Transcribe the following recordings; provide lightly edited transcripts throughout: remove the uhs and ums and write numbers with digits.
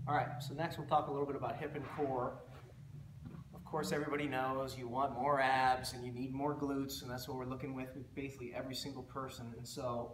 All right, so next we'll talk a little bit about hip and core. Of course, everybody knows you want more abs and you need more glutes, and that's what we're looking with basically every single person. And so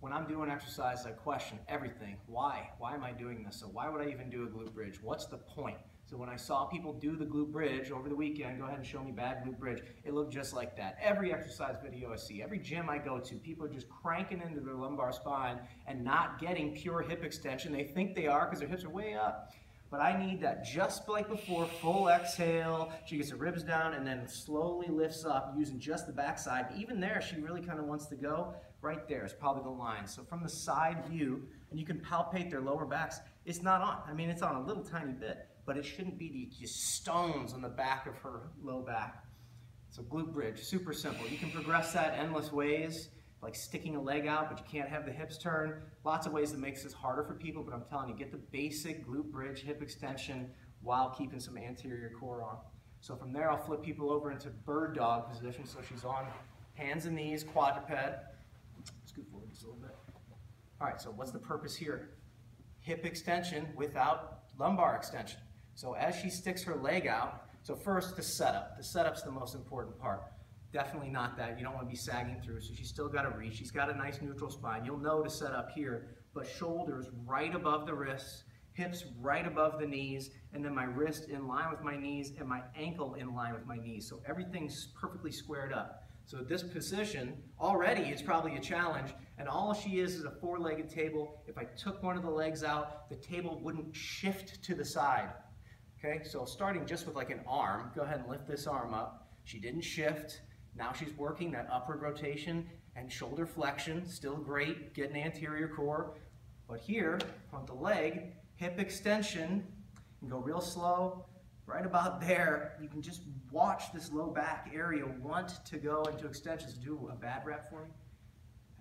when I'm doing exercise, I question everything. Why? Why am I doing this? So why would I even do a glute bridge? What's the point? So when I saw people do the glute bridge over the weekend, go ahead and show me bad glute bridge, it looked just like that. Every exercise video I see, every gym I go to, people are just cranking into their lumbar spine and not getting pure hip extension. They think they are because their hips are way up. But I need that just like before, full exhale. She gets her ribs down and then slowly lifts up using just the backside. Even there, she really kind of wants to go. Right there is probably the line. So from the side view, and you can palpate their lower backs, it's not on. I mean, it's on a little tiny bit, but it shouldn't be just stones on the back of her low back. So glute bridge, super simple. You can progress that endless ways, like sticking a leg out, but you can't have the hips turn. Lots of ways that makes this harder for people, but I'm telling you, get the basic glute bridge, hip extension, while keeping some anterior core on. So from there, I'll flip people over into bird dog position. So she's on hands and knees, quadruped. Scoot forward just a little bit. All right, so what's the purpose here? Hip extension without lumbar extension. So as she sticks her leg out, so first the setup. The setup's the most important part. Definitely not that. You don't want to be sagging through, so she's still got to reach. She's got a nice neutral spine. You'll know to set up here, but shoulders right above the wrists, hips right above the knees, and then my wrist in line with my knees and my ankle in line with my knees. So everything's perfectly squared up. So this position, already it's probably a challenge, and all she is a four-legged table. If I took one of the legs out, the table wouldn't shift to the side. Okay, so starting just with like an arm, go ahead and lift this arm up. She didn't shift. Now she's working that upward rotation and shoulder flexion, still great, getting anterior core. But here, on the leg, hip extension, and go real slow. Right about there, you can just watch this low back area want to go into extensions. Do a bad rep for me?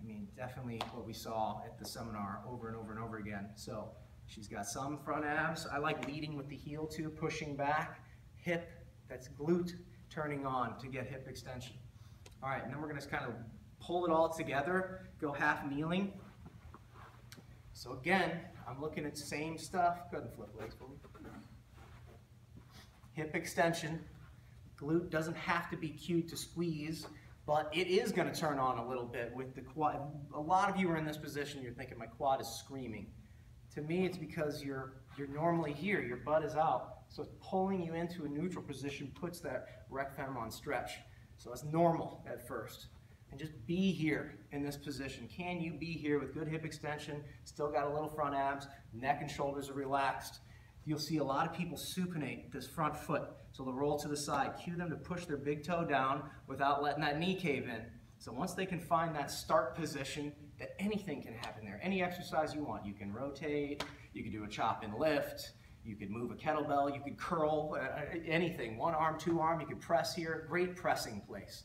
I mean, definitely what we saw at the seminar over and over and over again. So she's got some front abs. I like leading with the heel too, pushing back, hip, that's glute, turning on to get hip extension. All right, and then we're gonna kind of pull it all together, go half kneeling. So again, I'm looking at same stuff. Go ahead and flip legs for me. Hip extension. Glute doesn't have to be cued to squeeze, but it is going to turn on a little bit with the quad. A lot of you are in this position, you're thinking my quad is screaming. To me, it's because you're normally here, your butt is out, so pulling you into a neutral position puts that rec fem on stretch. So it's normal at first. And just be here in this position. Can you be here with good hip extension, still got a little front abs, neck and shoulders are relaxed? You'll see a lot of people supinate this front foot. So they'll roll to the side. Cue them to push their big toe down without letting that knee cave in. So once they can find that start position, that anything can happen there. Any exercise you want. You can rotate, you can do a chop and lift, you could move a kettlebell, you could curl, anything. One arm, two arm, you could press here. Great pressing place.